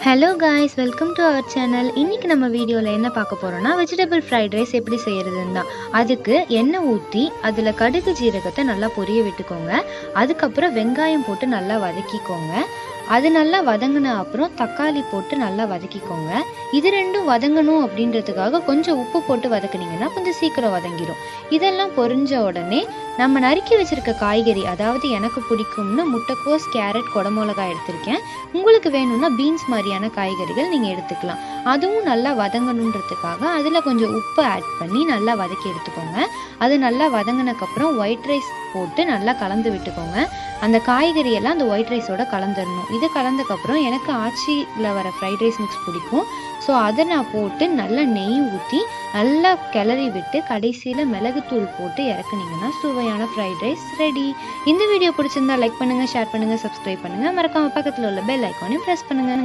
Hello guys, welcome to our channel. இன்றைக்கி நம்ம வீடியோவில் என்ன பார்க்க போகிறோன்னா, வெஜிடபிள் ஃப்ரைட் ரைஸ் எப்படி செய்கிறதுன்னு தான். அதுக்கு எண்ணெய் ஊற்றி அதில் கடுகு ஜீரகத்தை நல்லா பொரிய விட்டுக்கோங்க. அதுக்கப்புறம் வெங்காயம் போட்டு நல்லா வதக்கிக்கோங்க. அது நல்லா வதங்கின அப்புறம் தக்காளி போட்டு நல்லா வதக்கிக்கோங்க. இது ரெண்டும் வதங்கணும் அப்படின்றதுக்காக கொஞ்சம் உப்பு போட்டு வதக்குனீங்கன்னா கொஞ்சம் சீக்கிரம் வதங்கிடும். இதெல்லாம் பொரிஞ்ச உடனே நம்ம நறுக்கி வச்சுருக்க காய்கறி, அதாவது எனக்கு பிடிக்கும்னு முட்டைக்கோஸ், கேரட், குடமிளகாய் எடுத்திருக்கேன். உங்களுக்கு வேணும்னா பீன்ஸ் மாதிரியான காய்கறிகள் நீங்கள் எடுத்துக்கலாம். அதுவும் நல்லா வதங்கணுன்றதுக்காக அதில் கொஞ்சம் உப்பு ஆட் பண்ணி நல்லா வதக்கி எடுத்துக்கோங்க. அது நல்லா வதங்கினதுக்கப்புறம் ஒயிட் ரைஸ் போட்டு நல்லா கலந்து விட்டுக்கோங்க. அந்த காய்கறியெல்லாம் அந்த ஒயிட் ரைஸோட கலந்துடணும். இது கலந்ததுக்கப்புறம் எனக்கு ஆச்சியில் வர ஃப்ரைட் ரைஸ் மிக்ஸ் பிடிக்கும். ஸோ அதை நான் போட்டு நல்லா நெய் ஊற்றி நல்லா கிளறி விட்டு கடைசியில் மிளகுத்தூள் போட்டு இறக்குனீங்கன்னா சுவையான ஃப்ரைட் ரைஸ் ரெடி. இந்த வீடியோ பிடிச்சிருந்தா லைக் பண்ணுங்கள், ஷேர் பண்ணுங்கள், சப்ஸ்கிரைப் பண்ணுங்கள். மறக்காமல் பக்கத்தில் உள்ள பெல் ஐக்கானையும் ப்ரெஸ் பண்ணுங்கள்.